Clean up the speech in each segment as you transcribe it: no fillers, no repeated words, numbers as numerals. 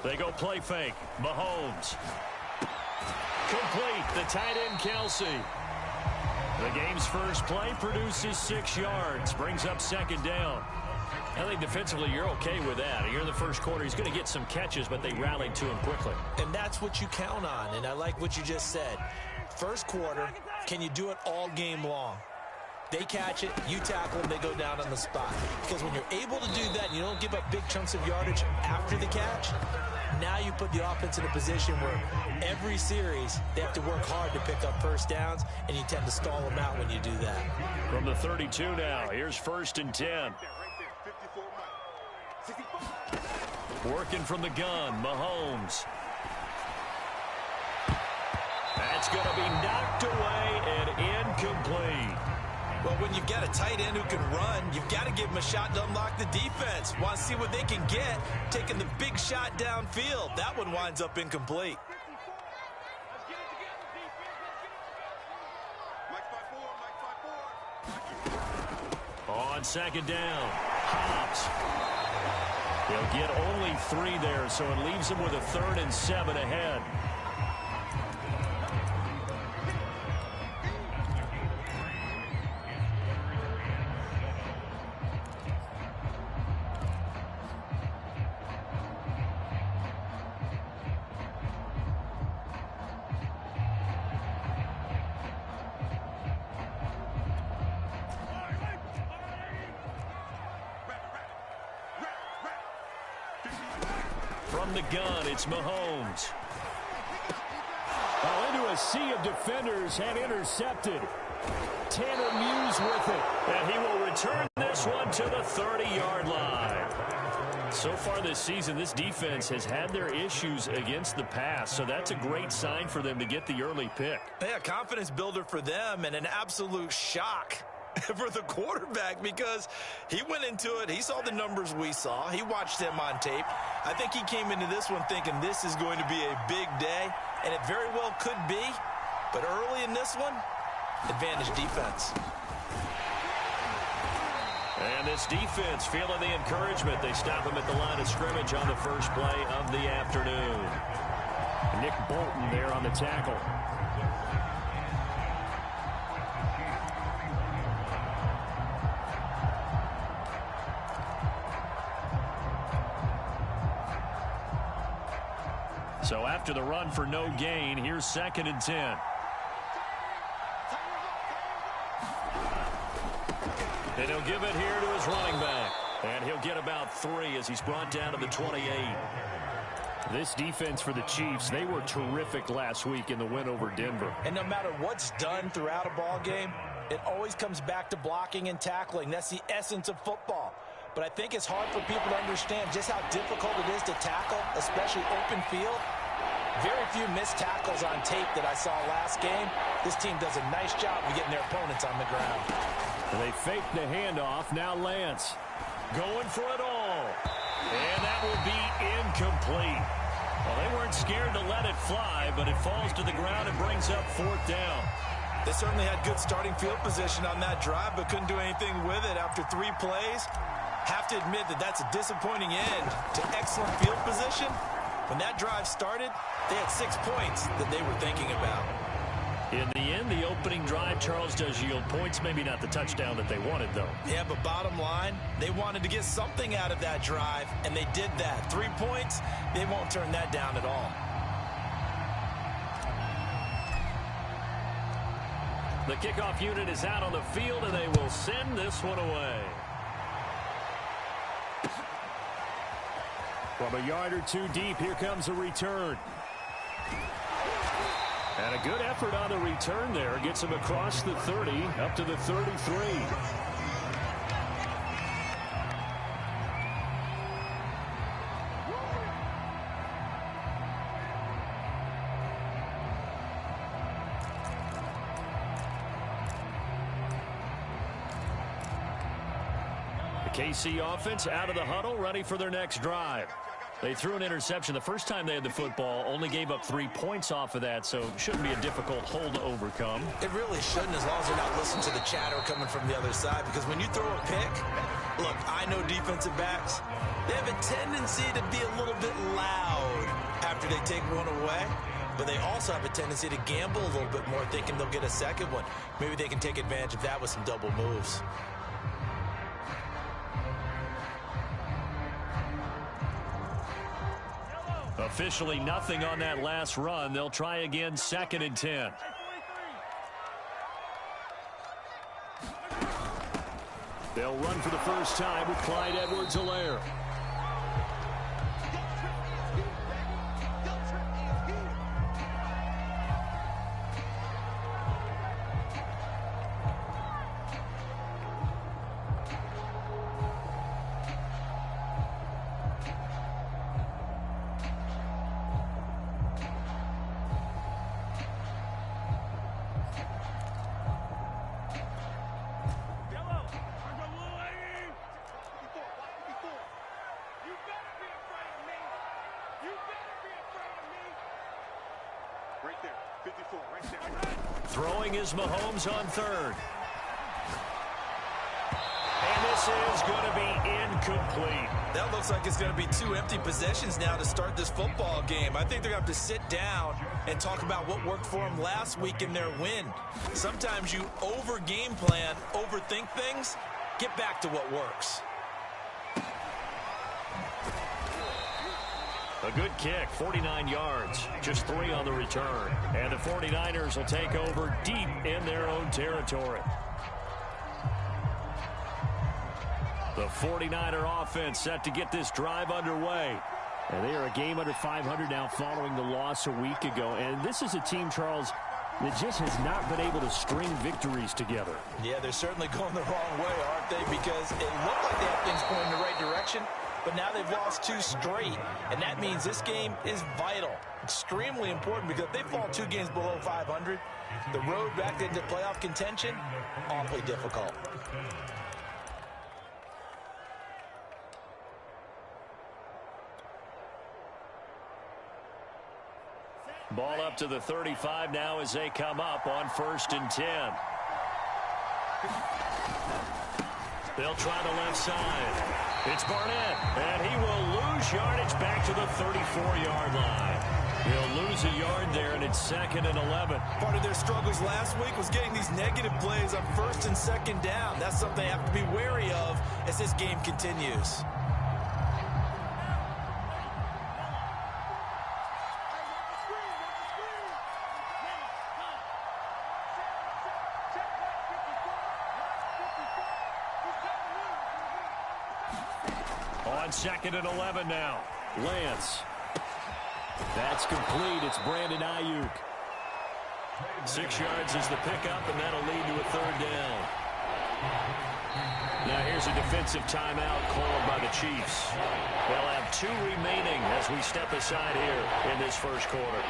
They go play fake. Mahomes. Complete. The tight end, Kelsey. The game's first play produces 6 yards. Brings up second down. I think defensively you're okay with that. Here in the first quarter, he's going to get some catches, but they rallied to him quickly. And that's what you count on, and I like what you just said. First quarter, can you do it all game long? They catch it, you tackle them, they go down on the spot. Because when you're able to do that, and you don't give up big chunks of yardage after the catch, now you put the offense in a position where every series they have to work hard to pick up first downs, and you tend to stall them out when you do that. From the 32 now, here's 1st and 10. Working from the gun, Mahomes. That's going to be knocked away and incomplete. Well, when you've got a tight end who can run, you've got to give him a shot to unlock the defense. Want to see what they can get, taking the big shot downfield. That one winds up incomplete. On second down, Hobbs. They'll get only 3 there, so it leaves them with a 3rd and 7 ahead. From the gun, it's Mahomes. Oh, into a sea of defenders and intercepted. Tanner Muse with it. And he will return this one to the 30-yard line. So far this season, this defense has had their issues against the pass, so that's a great sign for them to get the early pick. Yeah, confidence builder for them and an absolute shock for the quarterback because he went into it. He saw the numbers we saw. He watched them on tape. I think he came into this one thinking this is going to be a big day, and it very well could be. But early in this one, advantage defense. And this defense feeling the encouragement. They stop him at the line of scrimmage on the first play of the afternoon. Nick Bolton there on the tackle. So after the run for no gain, here's 2nd and 10. And he'll give it here to his running back. And he'll get about 3 as he's brought down to the 28. This defense for the Chiefs, they were terrific last week in the win over Denver. And no matter what's done throughout a ball game, it always comes back to blocking and tackling. That's the essence of football. But I think it's hard for people to understand just how difficult it is to tackle, especially open field. Very few missed tackles on tape that I saw last game. This team does a nice job of getting their opponents on the ground. And they fake the handoff. Now Lance going for it all. And that will be incomplete. Well, they weren't scared to let it fly, but it falls to the ground and brings up 4th down. They certainly had good starting field position on that drive, but couldn't do anything with it after 3 plays. Have to admit that that's a disappointing end to excellent field position. When that drive started, they had 6 points that they were thinking about. In the end, the opening drive, Charles, does yield points. Maybe not the touchdown that they wanted, though. Yeah, but bottom line, they wanted to get something out of that drive, and they did that. 3 points, they won't turn that down at all. The kickoff unit is out on the field, and they will send this one away. From a yard or 2 deep, here comes a return. And a good effort on the return there. Gets him across the 30, up to the 33. The KC offense out of the huddle, ready for their next drive. They threw an interception the first time they had the football, only gave up 3 points off of that, so shouldn't be a difficult hole to overcome. It really shouldn't, as long as they're not listening to the chatter coming from the other side, because when you throw a pick, look, I know defensive backs, They have a tendency to be a little bit loud after they take one away, but they also have a tendency to gamble a little bit more, thinking they'll get a second one. Maybe they can take advantage of that with some double moves. Officially nothing on that last run. They'll try again, 2nd and 10. They'll run for the first time with Clyde Edwards-Helaire. Throwing is Mahomes on 3rd. And this is going to be incomplete. That looks like it's going to be 2 empty possessions now to start this football game. I think they're going to have to sit down and talk about what worked for them last week in their win. Sometimes you over-game plan, overthink things, get back to what works. A good kick, 49 yards, just 3 on the return. And the 49ers will take over deep in their own territory. The 49er offense set to get this drive underway. And they are a game under 500 now following the loss a week ago. And this is a team, Charles, that just has not been able to string victories together. Yeah, they're certainly going the wrong way, aren't they? Because it looked like they had things going in the right direction. But now they've lost 2 straight, and that means this game is vital, extremely important, because if they fall 2 games below 500, the road back into playoff contention, awfully difficult. Ball up to the 35 now as they come up on 1st and 10. They'll try the left side. It's Barnett, and he will lose yardage back to the 34-yard line. He'll lose a yard there, and it's 2nd and 11. Part of their struggles last week was getting these negative plays on 1st and 2nd down. That's something they have to be wary of as this game continues. On 2nd and 11 now. Lance. That's complete. It's Brandon Ayuk. 6 yards is the pickup, and that'll lead to a 3rd down. Now here's a defensive timeout called by the Chiefs. They'll have 2 remaining as we step aside here in this 1st quarter.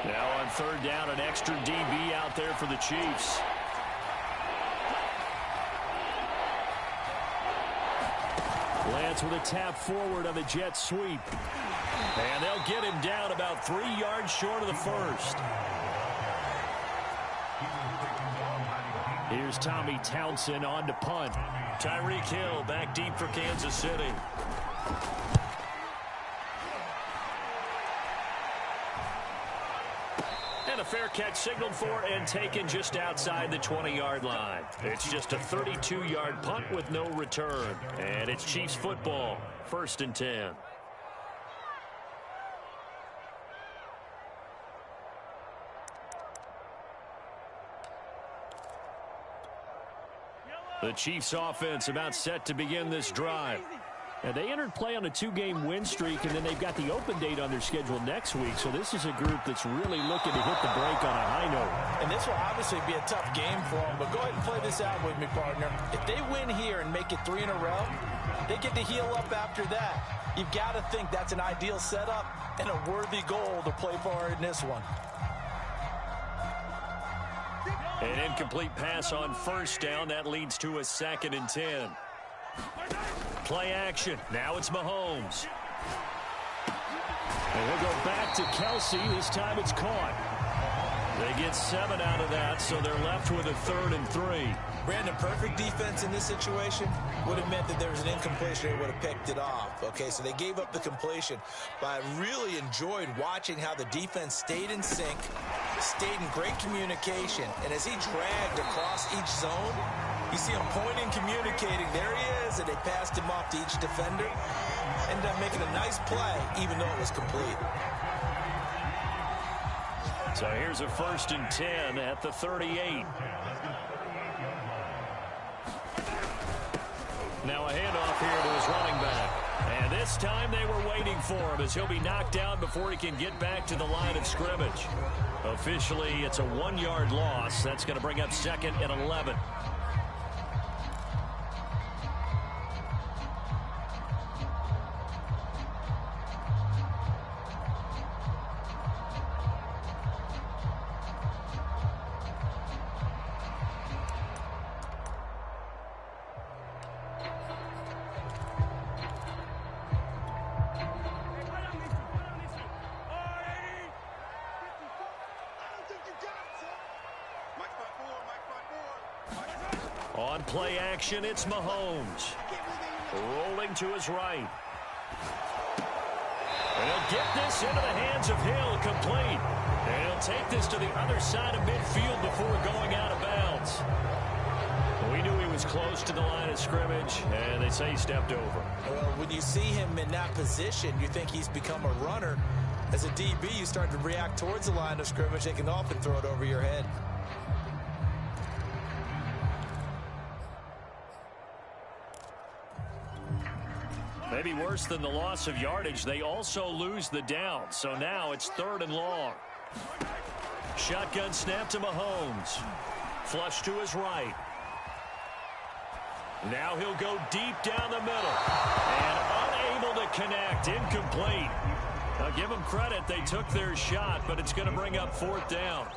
Now on 3rd down, an extra DB out there for the Chiefs. Lance with a tap forward on the jet sweep. And they'll get him down about 3 yards short of the 1st. Here's Tommy Townsend on to punt. Tyreek Hill back deep for Kansas City. And a fair catch signaled for and taken just outside the 20-yard line. It's just a 32-yard punt with no return. And it's Chiefs football, 1st and 10. The Chiefs offense about set to begin this drive. And they entered play on a 2-game win streak, and then they've got the open date on their schedule next week. So this is a group that's really looking to hit the break on a high note. And this will obviously be a tough game for them, but go ahead and play this out with me, partner. If they win here and make it 3 in a row, they get to heal up after that. You've got to think that's an ideal setup and a worthy goal to play for in this one. An incomplete pass on 1st down. That leads to a 2nd and 10. Play action. Now it's Mahomes. And he'll go back to Kelsey. This time it's caught. They get 7 out of that, so they're left with a 3rd and 3. Brandon, perfect defense in this situation would have meant that there was an incompletion. They would have picked it off. Okay, so they gave up the completion. But I really enjoyed watching how the defense stayed in sync, stayed in great communication. And as he dragged across each zone, you see him pointing, communicating. There he is, and they passed him off to each defender. Ended up making a nice play, even though it was complete. So here's a 1st and 10 at the 38. Now a handoff here to his running back. And this time they were waiting for him as he'll be knocked down before he can get back to the line of scrimmage. Officially, it's a 1-yard loss. That's going to bring up 2nd and 11. On play action, it's Mahomes. Rolling to his right. And he'll get this into the hands of Hill, complete. And he'll take this to the other side of midfield before going out of bounds. We knew he was close to the line of scrimmage, and they say he stepped over. Well, when you see him in that position, you think he's become a runner. As a DB, you start to react towards the line of scrimmage. They can often throw it over your head. Maybe worse than the loss of yardage, they also lose the down. So now it's 3rd and long. Shotgun snap to Mahomes. Flush to his right. Now he'll go deep down the middle. And unable to connect. Incomplete. Now give them credit. They took their shot, but it's going to bring up 4th down.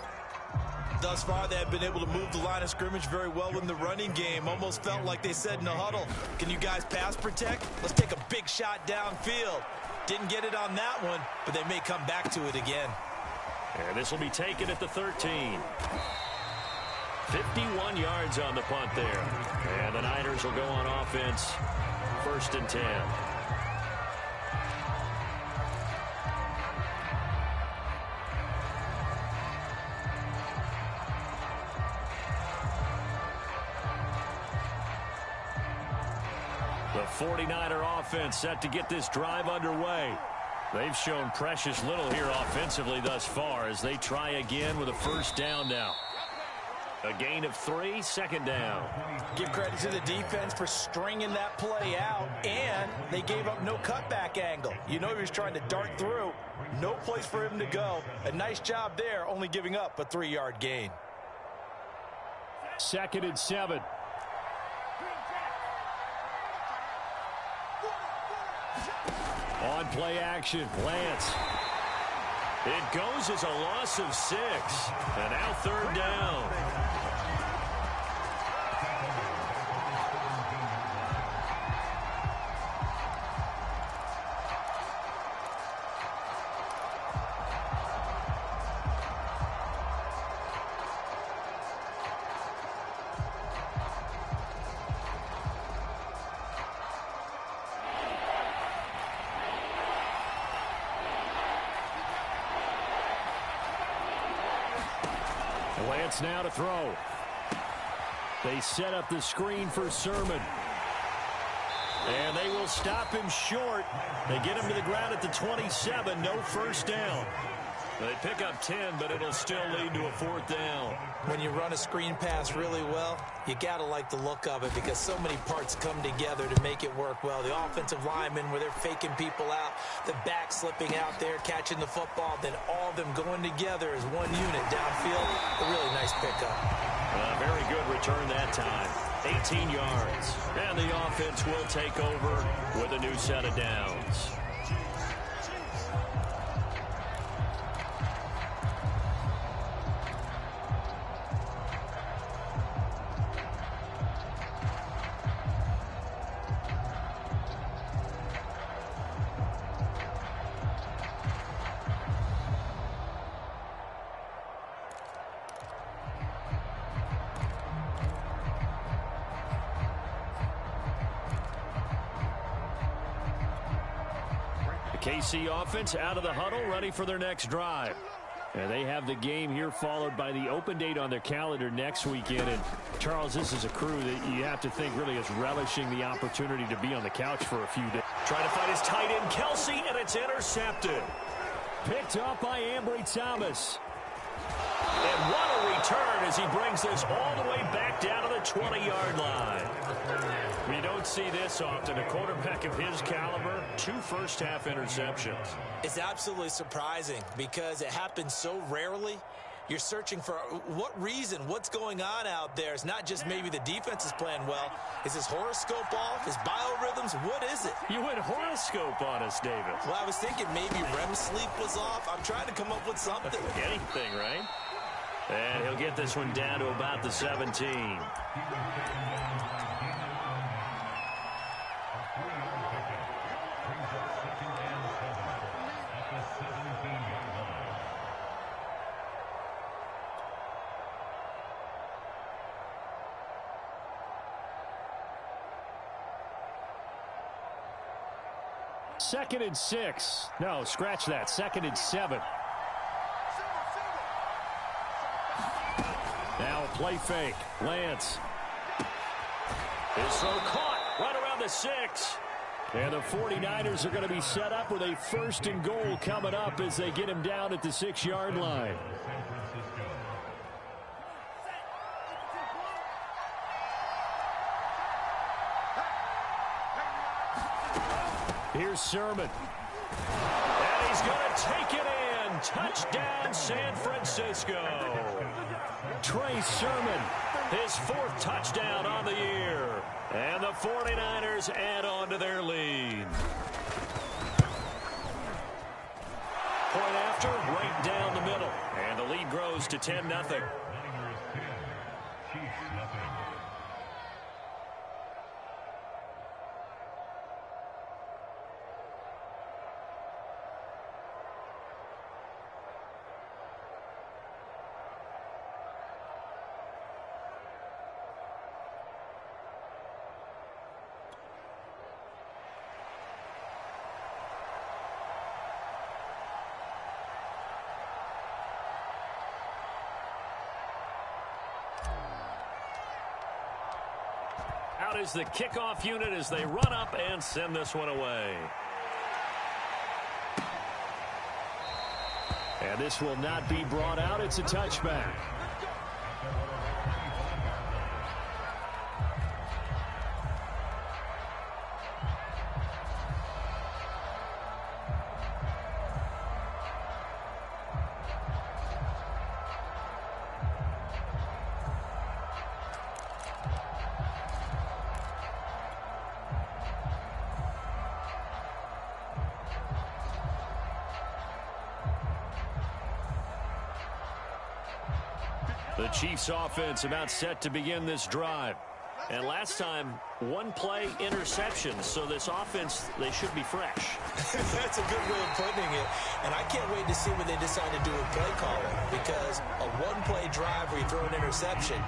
Thus far, they have been able to move the line of scrimmage very well in the running game. Almost felt like they said in the huddle, can you guys pass protect? Let's take a big shot downfield. Didn't get it on that one, but they may come back to it again. And this will be taken at the 13. 51 yards on the punt there. And the Niners will go on offense. 1st and 10. The 49er offense set to get this drive underway. They've shown precious little here offensively thus far as they try again with a 1st down now. A gain of 3, 2nd down. Give credit to the defense for stringing that play out, and they gave up no cutback angle. You know he was trying to dart through. No place for him to go. A nice job there, only giving up a 3-yard gain. 2nd and 7. On play action, Lance. It goes as a loss of 6. And now 3rd down. Lance now to throw. They set up the screen for Sermon. And they will stop him short. They get him to the ground at the 27. No 1st down. They pick up 10, but it'll still lead to a 4th down. When you run a screen pass really well, you got to like the look of it because so many parts come together to make it work well. The offensive linemen where they're faking people out, the back slipping out there, catching the football, then all of them going together as one unit downfield. A really nice pickup. Very good return that time. 18 yards. And the offense will take over with a new set of downs. KC offense out of the huddle, ready for their next drive. And they have the game here followed by the open date on their calendar next weekend. And, Charles, this is a crew that you have to think really is relishing the opportunity to be on the couch for a few days. Trying to find his tight end, Kelsey, and it's intercepted. Picked up by Ambry Thomas. And what a return as he brings this all the way back down to the 20-yard line. We don't see this often. A quarterback of his caliber, 2 first-half interceptions. It's absolutely surprising because it happens so rarely. You're searching for what reason, what's going on out there. It's not just maybe the defense is playing well. Is his horoscope off? His biorhythms? What is it? You went horoscope on us, David. Well, I was thinking maybe REM sleep was off. I'm trying to come up with something. Anything, right? And he'll get this one down to about the 17. Second and 6. No, scratch that. Second and 7. Now a play fake. Lance. His throw caught right around the 6. And the 49ers are going to be set up with a 1st and goal coming up as they get him down at the 6-yard line. Here's Sermon. And he's going to take it in. Touchdown, San Francisco. Trey Sermon, his 4th touchdown on the year. And the 49ers add on to their lead. Point after, right down the middle. And the lead grows to 10-0. Out is the kickoff unit as they run up and send this one away. And this will not be brought out. It's a touchback. The Chiefs offense about set to begin this drive. And last time, 1 play interception. So this offense, they should be fresh. That's a good way of putting it. And I can't wait to see what they decide to do with play calling. Because a 1-play drive where you throw an interception,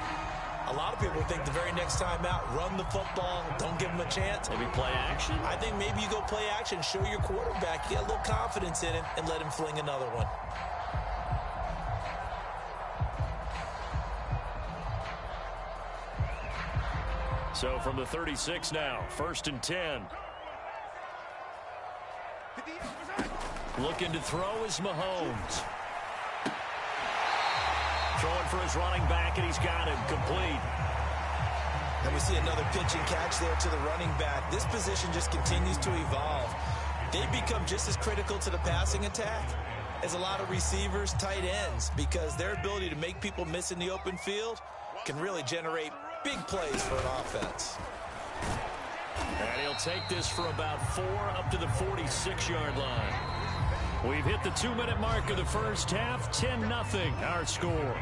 a lot of people think the very next time out, run the football, don't give them a chance. Maybe play action? I think maybe you go play action, show your quarterback, get a little confidence in him, and let him fling another one. So from the 36 now, 1st and 10. Looking to throw is Mahomes. Throwing for his running back, and he's got him complete. And we see another pitch and catch there to the running back. This position just continues to evolve. They become just as critical to the passing attack as a lot of receivers, tight ends, because their ability to make people miss in the open field can really generate big plays for an offense. And he'll take this for about 4 up to the 46-yard line. We've hit the 2-minute mark of the first half. 10-0 our score.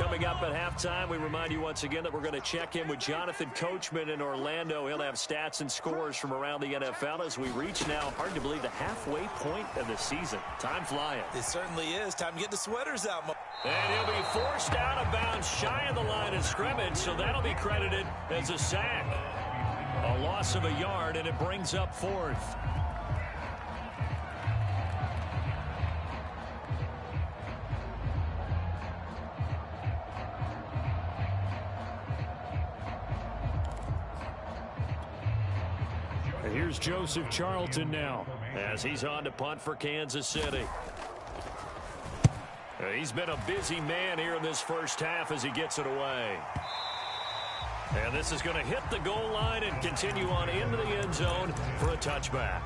coming up at halftime. We remind you once again that we're going to check in with Jonathan Coachman in Orlando. He'll have stats and scores from around the NFL as we reach now, hard to believe, the halfway point of the season. Time flying. It certainly is. Time to get the sweaters out. And he'll be forced out of bounds shy of the line of scrimmage, so that'll be credited as a sack. A loss of a yard, and it brings up fourth. And here's Joseph Charlton now as he's on to punt for Kansas City. He's been a busy man here in this first half as he gets it away. And this is going to hit the goal line and continue on into the end zone for a touchback.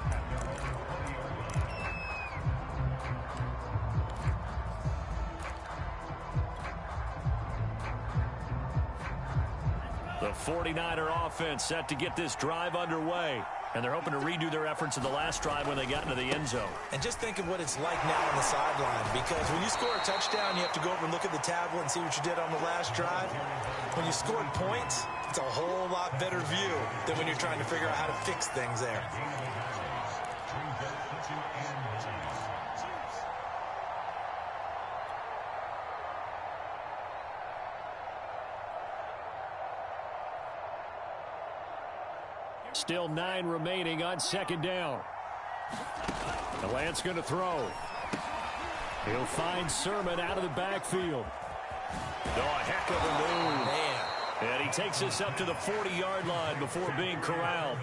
The 49er offense set to get this drive underway. And they're hoping to redo their efforts in the last drive when they got into the end zone. And just think of what it's like now on the sideline, because when you score a touchdown, you have to go over and look at the tablet and see what you did on the last drive. When you scored points, it's a whole lot better view than when you're trying to figure out how to fix things there. Still 9 remaining on second down. The Lance going to throw. He'll find Sermon out of the backfield. Oh, a heck of a move. Man. And he takes us up to the 40-yard line before being corralled.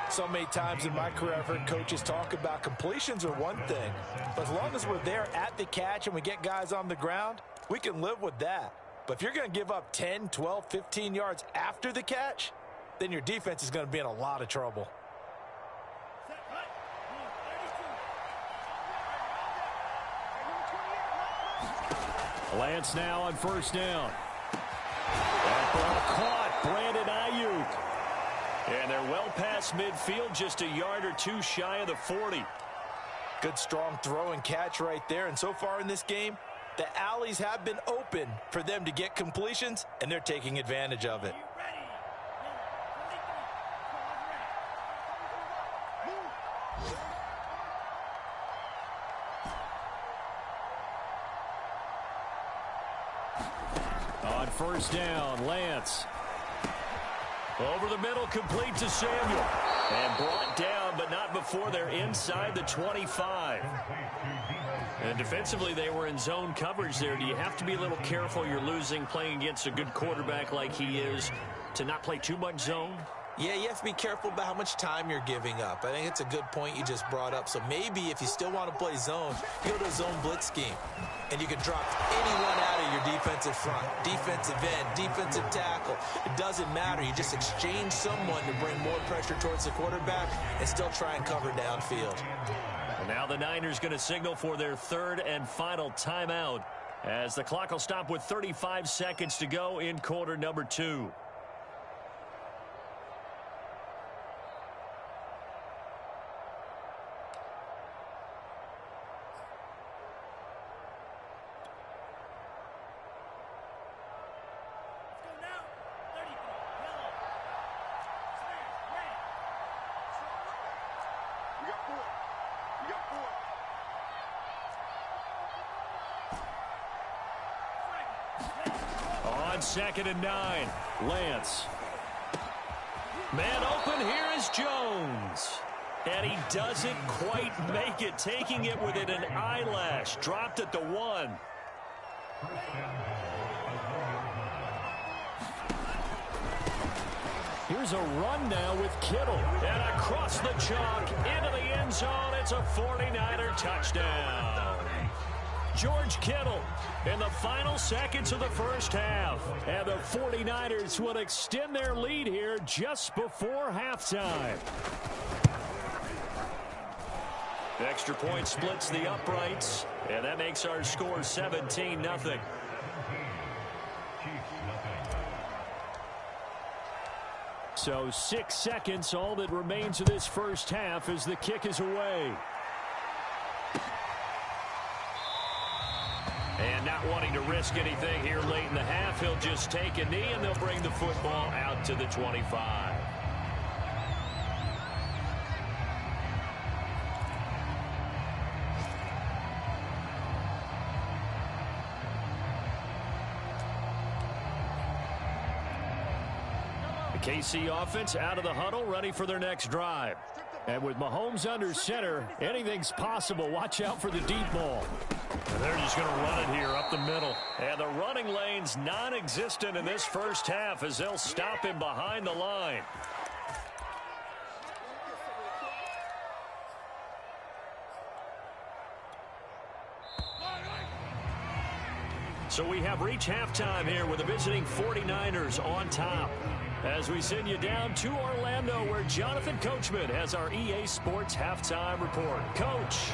So many times in my career, I've heard coaches talk about completions are one thing. But as long as we're there at the catch and we get guys on the ground, we can live with that. But if you're going to give up 10, 12, 15 yards after the catch, then your defense is going to be in a lot of trouble. Lance now on first down. That ball caught. Brandon Ayuk. And they're well past midfield, just a yard or two shy of the 40. Good strong throw and catch right there. And so far in this game, the alleys have been open for them to get completions, and they're taking advantage of it. On first down, Lance. Over the middle, complete to Samuel. And brought down, but not before they're inside the 25. And defensively, they were in zone coverage there. Do you have to be a little careful? You're losing, playing against a good quarterback like he is, to not play too much zone? Yeah, you have to be careful about how much time you're giving up. I think it's a good point you just brought up. So maybe if you still want to play zone, you go to a zone blitz scheme. And you can drop anyone out of your defensive front, defensive end, defensive tackle. It doesn't matter. You just exchange someone to bring more pressure towards the quarterback and still try and cover downfield. And now the Niners going to signal for their third and final timeout as the clock will stop with 35 seconds to go in quarter number 2. On 2nd and 9, Lance. Man open, here is Jones. And he doesn't quite make it, taking it within an eyelash. Dropped at the 1. Here's a run now with Kittle. And across the chalk, into the end zone. It's a 49er touchdown. George Kittle in the final seconds of the first half. And the 49ers will extend their lead here just before halftime. Extra point splits the uprights, and that makes our score 17-0. So 6 seconds, all that remains of this first half as the kick is away. And not wanting to risk anything here late in the half, he'll just take a knee, and they'll bring the football out to the 25. The KC offense out of the huddle, ready for their next drive. And with Mahomes under center, anything's possible. Watch out for the deep ball. And they're just going to run it here up the middle. And the running lane's non-existent in this first half as they'll stop him behind the line. So we have reached halftime here with the visiting 49ers on top. As we send you down to Orlando, where Jonathan Coachman has our EA Sports halftime report. Coach.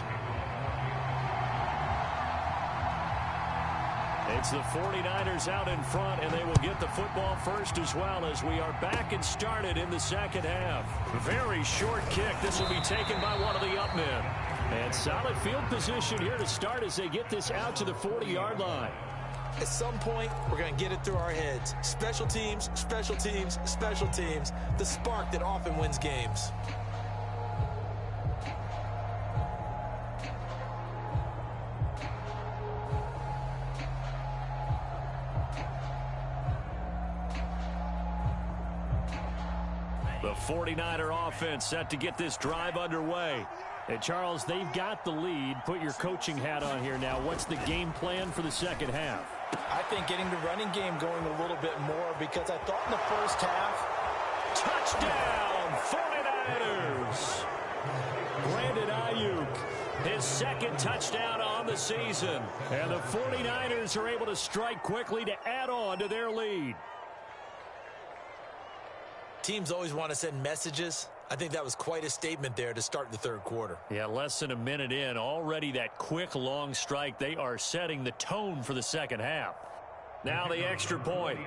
It's the 49ers out in front, and they will get the football first as well as we are back and started in the second half. Very short kick. This will be taken by one of the up men. And solid field position here to start as they get this out to the 40-yard line. At some point, we're going to get it through our heads. Special teams, special teams, special teams. The spark that often wins games. The 49er offense set to get this drive underway. And Charles, they've got the lead. Put your coaching hat on here now. What's the game plan for the second half? I think getting the running game going a little bit more, because I thought in the first half. Touchdown, 49ers. Brandon Ayuk, his second touchdown on the season. And the 49ers are able to strike quickly to add on to their lead. Teams always want to send messages. I think that was quite a statement there to start the third quarter. Yeah, less than a minute in. Already that quick, long strike. They are setting the tone for the second half. Now the extra point.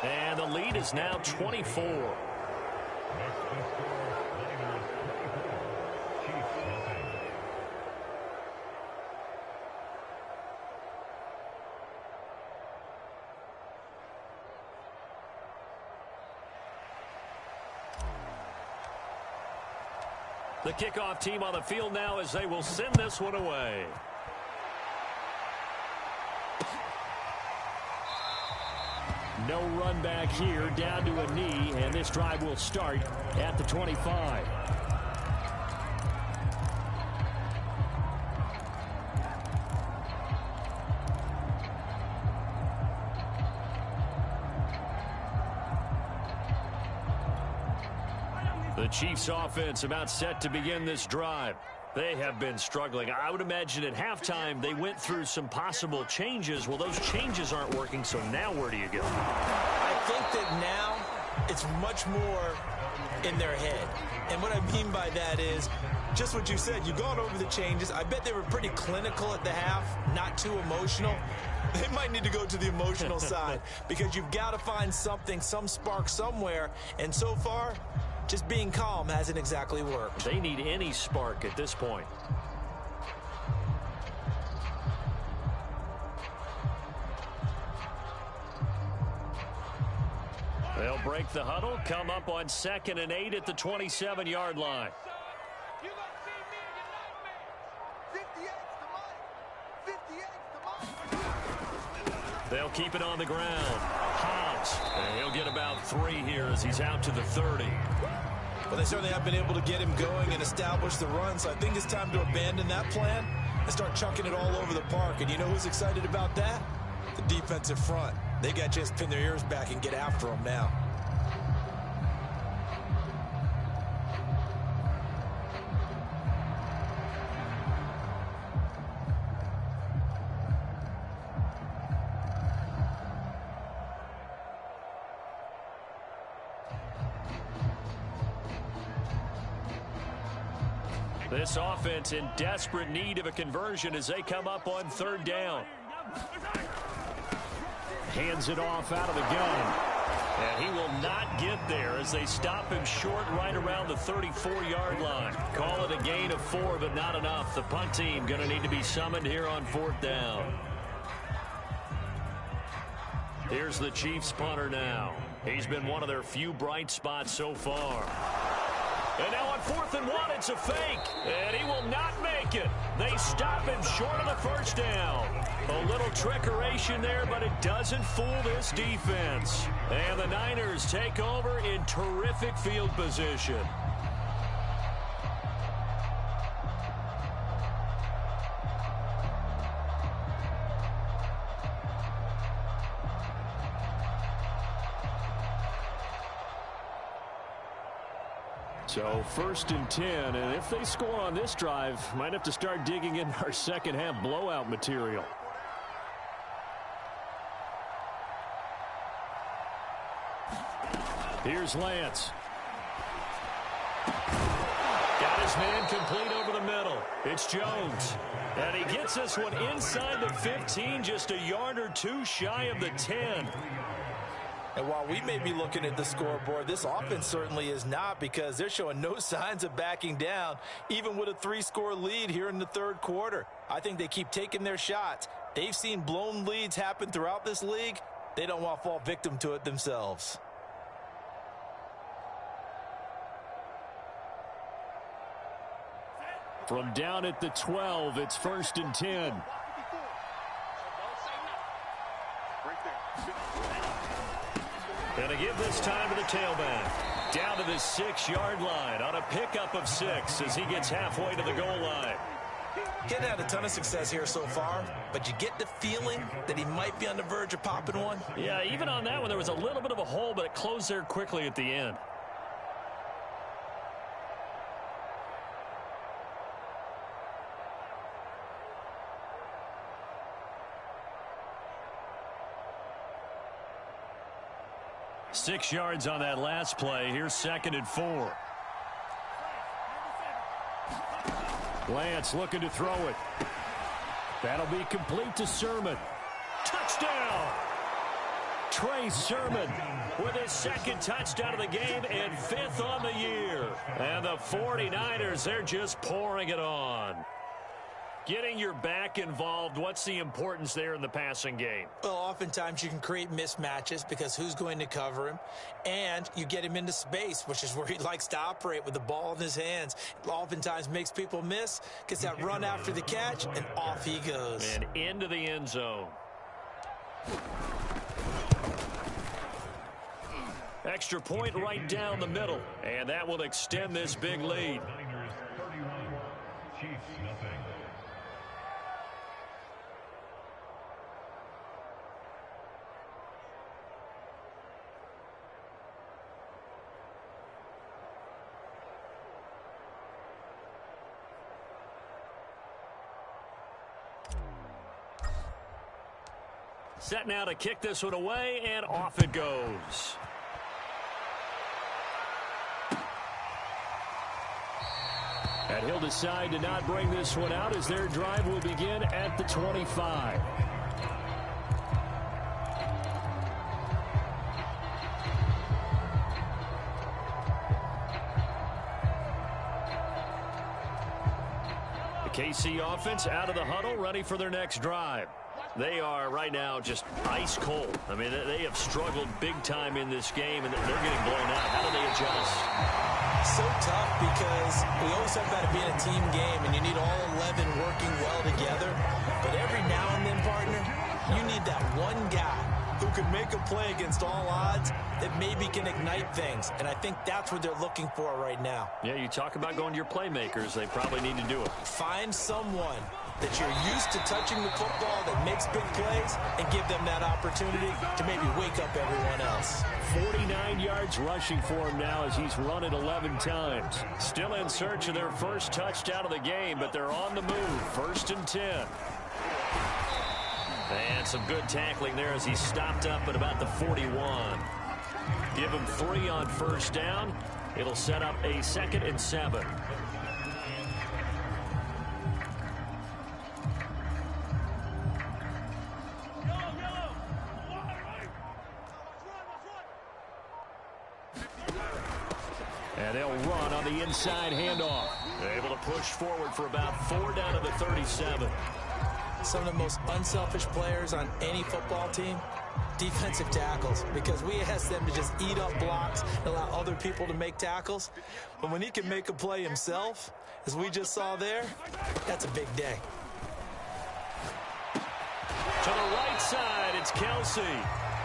And the lead is now 24. The kickoff team on the field now as they will send this one away. No run back here, down to a knee, and this drive will start at the 25. The Chiefs offense about set to begin this drive. They have been struggling. I would imagine at halftime they went through some possible changes. Well, those changes aren't working, so now where do you go? I think that now it's much more in their head. And what I mean by that is just what you said. You've gone over the changes. I bet they were pretty clinical at the half, not too emotional. They might need to go to the emotional side because you've got to find something, some spark somewhere. And so far, just being calm hasn't exactly worked. They need any spark at this point. They'll break the huddle, come up on 2nd and 8 at the 27-yard line. They'll keep it on the ground. Hobbs, and he'll get about 3 here as he's out to the 30. Well, they certainly have been able to get him going and establish the run, so I think it's time to abandon that plan and start chucking it all over the park. And you know who's excited about that? The defensive front. They got to just pin their ears back and get after him now. This offense in desperate need of a conversion as they come up on 3rd down. Hands it off out of the gun. And he will not get there as they stop him short right around the 34-yard line. Call it a gain of 4, but not enough. The punt team going to need to be summoned here on 4th down. Here's the Chiefs punter now. He's been one of their few bright spots so far. And now on 4th and 1, it's a fake. And he will not make it. They stop him short of the first down. A little trickeration there, but it doesn't fool this defense. And the Niners take over in terrific field position. So 1st and 10, and if they score on this drive, might have to start digging in our second half blowout material. Here's Lance. Got his man complete over the middle. It's Jones. And he gets this one inside the 15, just a yard or two shy of the 10. And while we may be looking at the scoreboard, this offense certainly is not, because they're showing no signs of backing down, even with a 3-score lead here in the 3rd quarter. I think they keep taking their shots. They've seen blown leads happen throughout this league. They don't want to fall victim to it themselves. From down at the 12, it's 1st and 10. And to give this time to the tailback. Down to the 6-yard line on a pickup of 6 as he gets halfway to the goal line. He hadn't had a ton of success here so far, but you get the feeling that he might be on the verge of popping one. Yeah, even on that one, there was a little bit of a hole, but it closed there quickly at the end. Six yards on that last play. Here's 2nd and 4. Lance looking to throw it. That'll be complete to Sermon. Touchdown! Trey Sermon with his 2nd touchdown of the game and 5th on the year. And the 49ers, they're just pouring it on. Getting your back involved, what's the importance there in the passing game? Well, oftentimes you can create mismatches because who's going to cover him? And you get him into space, which is where he likes to operate with the ball in his hands. It oftentimes makes people miss, gets that run after the catch, and off he goes. And into the end zone. Extra point right down the middle. And that will extend this big lead. Set now to kick this one away, and off it goes. And he'll decide to not bring this one out as their drive will begin at the 25. The KC offense out of the huddle, ready for their next drive. They are right now just ice cold. I mean, they have struggled big time in this game, and they're getting blown out. How do they adjust? So tough, because we always talk about it being a team game, and you need all 11 working well together. But every now and then, partner, you need that one guy who can make a play against all odds that maybe can ignite things. And I think that's what they're looking for right now. Yeah, you talk about going to your playmakers. They probably need to do it. Find someone that you're used to touching the football that makes big plays and give them that opportunity to maybe wake up everyone else. 49 yards rushing for him now as he's run it 11 times. Still in search of their first touchdown of the game, but they're on the move. 1st and 10. And some good tackling there as he stopped up at about the 41. Give him 3 on 1st down. It'll set up a 2nd and 7. And they'll run on the inside handoff. They're able to push forward for about 4 down to the 37. Some of the most unselfish players on any football team, defensive tackles, because we ask them to just eat up blocks and allow other people to make tackles. But when he can make a play himself, as we just saw there, that's a big day. To the right side, it's Kelsey.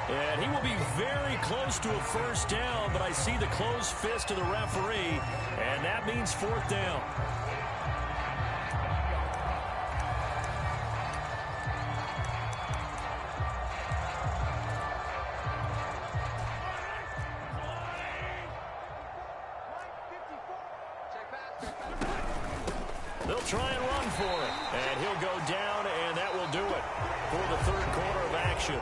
And he will be very close to a first down, but I see the closed fist of the referee, and that means 4th down. They'll try and run for it, and he'll go down, and that will do it for the 3rd quarter of action.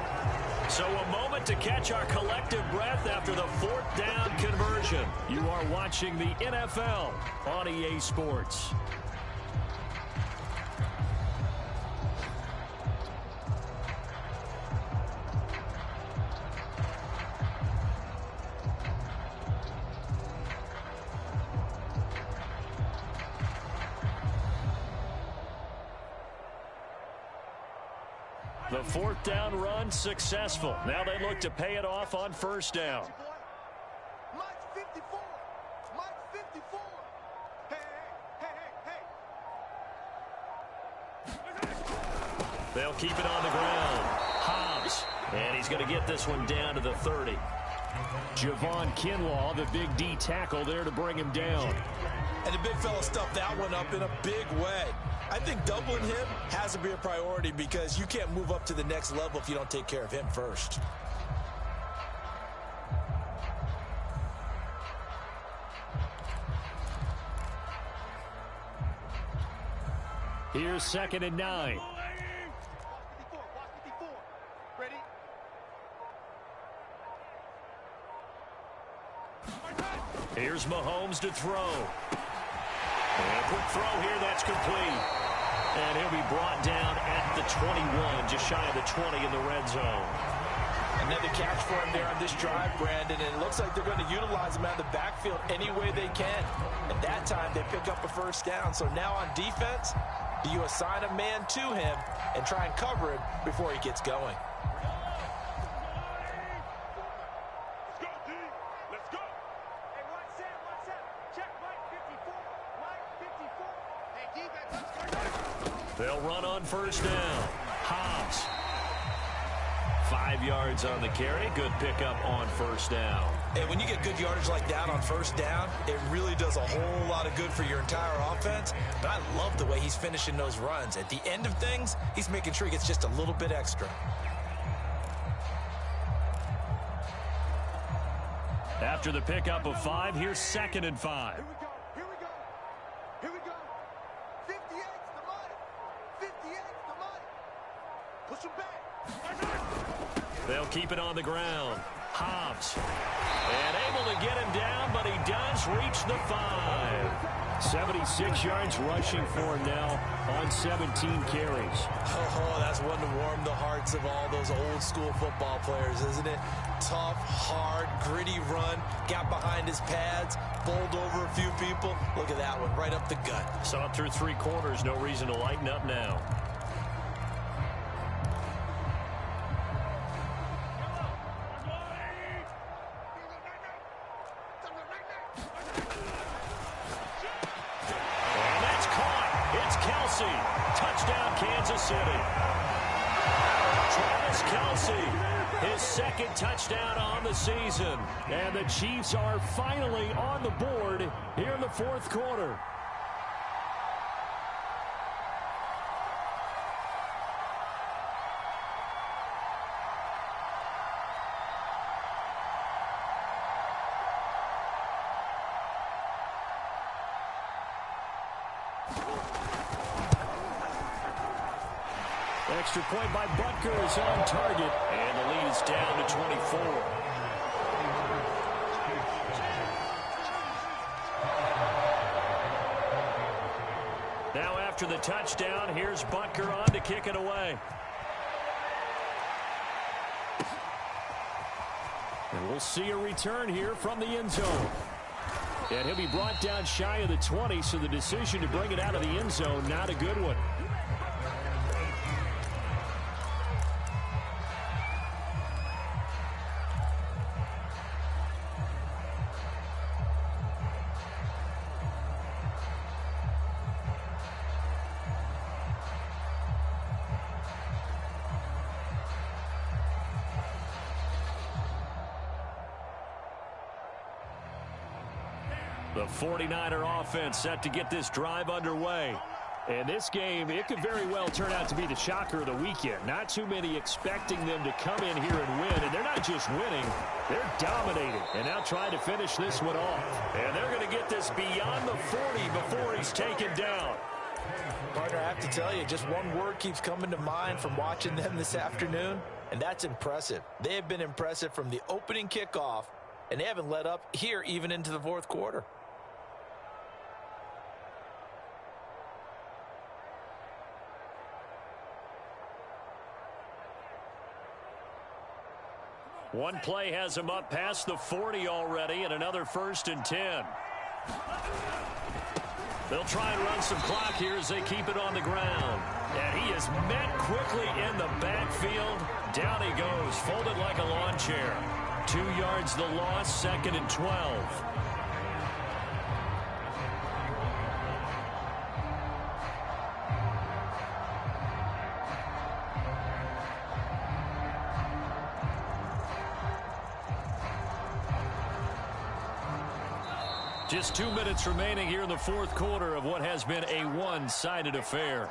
So a moment to catch our collective breath after the 4th down conversion. You are watching the NFL on EA Sports. The 4th down run successful. Now they look to pay it off on 1st down. Mike 54. Mike 54. Hey. They'll keep it on the ground. Hobbs. And he's going to get this one down to the 30. Javon Kinlaw, the big D tackle there to bring him down. And the big fella stuffed that one up in a big way. I think doubling him has to be a priority because you can't move up to the next level if you don't take care of him first. Here's 2nd and 9. Ready? Here's Mahomes to throw. And a quick throw here, that's complete. And he'll be brought down at the 21, just shy of the 20 in the red zone. Another catch for him there on this drive, Brandon, and it looks like they're going to utilize him out of the backfield any way they can. At that time, they pick up a 1st down. So now on defense, do you assign a man to him and try and cover him before he gets going? They'll run on 1st down. Hobbs. 5 yards on the carry. Good pickup on 1st down. And when you get good yardage like that on 1st down, it really does a whole lot of good for your entire offense. But I love the way he's finishing those runs. At the end of things, he's making sure he gets just a little bit extra. After the pickup of 5, here's 2nd and 5. Here we go. 58's the money. 58's the money. Push him back. They'll keep it on the ground. Hobbs. And able to get him down, but he does reach the 5. 76 yards rushing for him now on 17 carries. Oh, that's one to warm the hearts of all those old school football players, isn't it? Tough, hard, gritty run. Got behind his pads, bowled over a few people. Look at that one, right up the gut. Saw it through 3 quarters. No reason to lighten up now. Touchdown, Kansas City. Travis Kelce, his 2nd touchdown on the season. And the Chiefs are finally on the board here in the 4th quarter. Extra point by Butker is on target, and the lead is down to 24. Now after the touchdown, here's Butker on to kick it away. And we'll see a return here from the end zone. And he'll be brought down shy of the 20, so the decision to bring it out of the end zone, not a good one. The 49er offense set to get this drive underway. And this game, it could very well turn out to be the shocker of the weekend. Not too many expecting them to come in here and win. And they're not just winning, they're dominating. And now trying to finish this one off. And they're going to get this beyond the 40 before he's taken down. Partner, I have to tell you, just one word keeps coming to mind from watching them this afternoon, and that's impressive. They have been impressive from the opening kickoff, and they haven't let up here even into the fourth quarter. One play has him up past the 40 already, and another 1st and 10. They'll try and run some clock here as they keep it on the ground. And he is met quickly in the backfield. Down he goes, folded like a lawn chair. 2 yards the loss, 2nd and 12. Just 2 minutes remaining here in the fourth quarter of what has been a one-sided affair.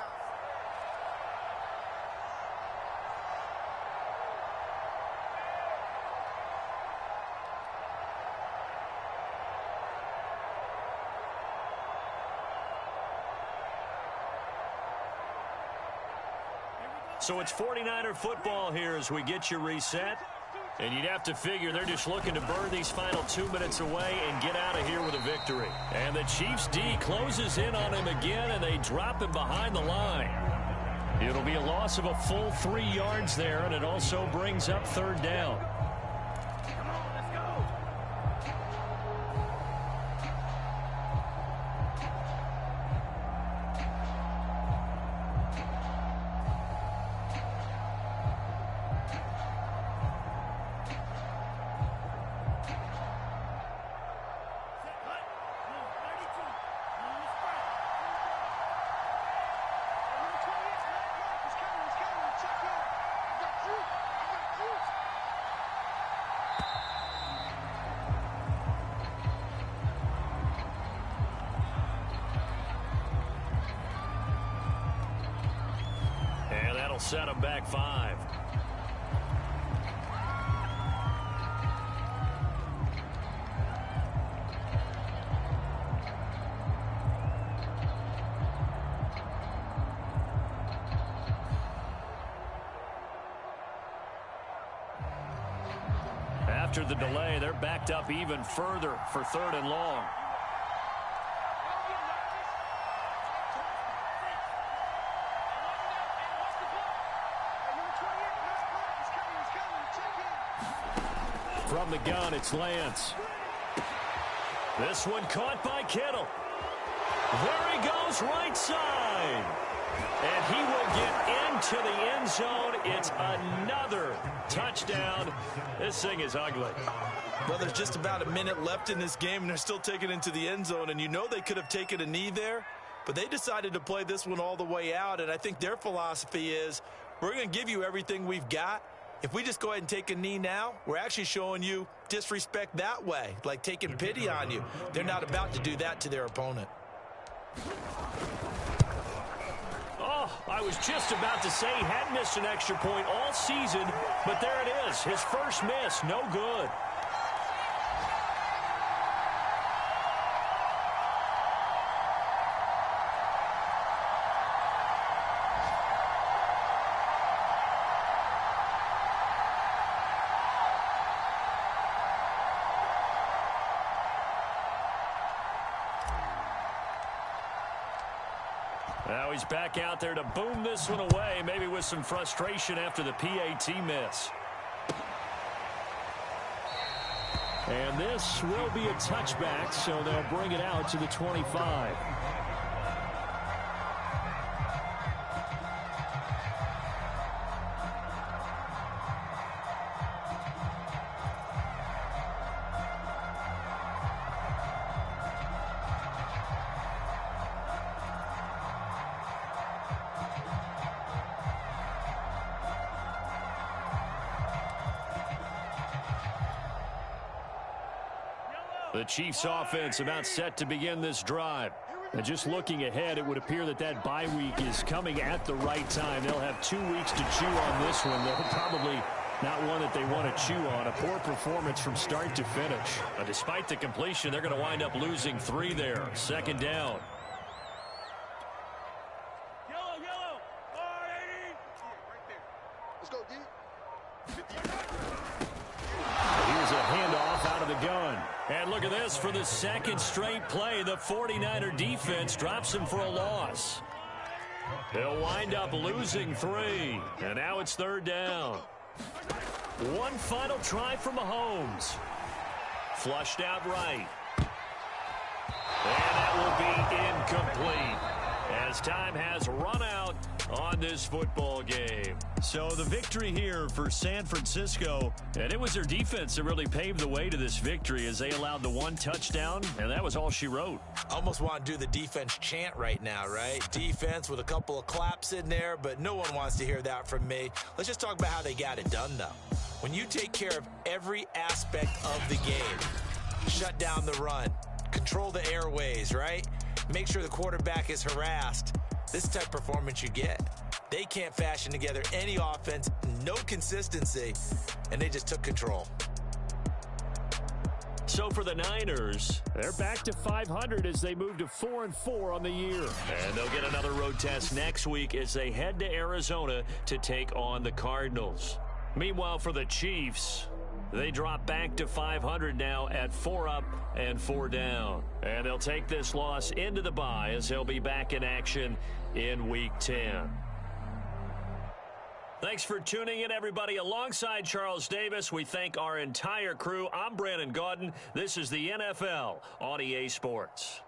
So it's 49er football here as we get you reset. And you'd have to figure they're just looking to burn these final 2 minutes away and get out of here with a victory. And the Chiefs' D closes in on him again, and they drop him behind the line. It'll be a loss of a full 3 yards there, and it also brings up 3rd down. Set him back 5. After the delay, they're backed up even further for 3rd and long. From the gun, it's Lance. This one caught by Kittle. There he goes, right side. And he will get into the end zone. It's another touchdown. This thing is ugly. Well, there's just about a minute left in this game, and they're still taking it into the end zone. And you know they could have taken a knee there, but they decided to play this one all the way out. And I think their philosophy is, we're going to give you everything we've got. If we just go ahead and take a knee now, we're actually showing you disrespect that way, like taking pity on you. They're not about to do that to their opponent. Oh, I was just about to say he hadn't missed an extra point all season, but there it is. His first miss, no good. Now he's back out there to boom this one away, maybe with some frustration after the PAT miss. And this will be a touchback, so they'll bring it out to the 25. The Chiefs offense about set to begin this drive. And just looking ahead, it would appear that that bye week is coming at the right time. They'll have 2 weeks to chew on this one. They'll probably not one that they want to chew on. A poor performance from start to finish. Despite the completion, they're going to wind up losing 3 there. Second down. Yellow. R80. Right there. Let's go, D. Here's a handoff out of the gun. And look at this. For the second straight play, the 49er defense drops him for a loss. They'll wind up losing 3. And now it's third down. One final try for Mahomes. Flushed out right. And that will be incomplete, as time has run out on this football game. So the victory here for San Francisco, and it was their defense that really paved the way to this victory as they allowed the 1 touchdown, and that was all she wrote. Almost want to do the defense chant right now, right? Defense with a couple of claps in there, but no one wants to hear that from me. Let's just talk about how they got it done, though. When you take care of every aspect of the game, shut down the run, control the airways, right? Make sure the quarterback is harassed. This type of performance you get. They can't fashion together any offense, no consistency, and they just took control. So for the Niners, they're back to 500 as they move to 4-4 on the year. And they'll get another road test next week as they head to Arizona to take on the Cardinals. Meanwhile, for the Chiefs, they drop back to 500 now at 4 up and 4 down. And they'll take this loss into the bye as they'll be back in action in Week 10. Thanks for tuning in, everybody. Alongside Charles Davis, we thank our entire crew. I'm Brandon Gaudin. This is the NFL on EA Sports.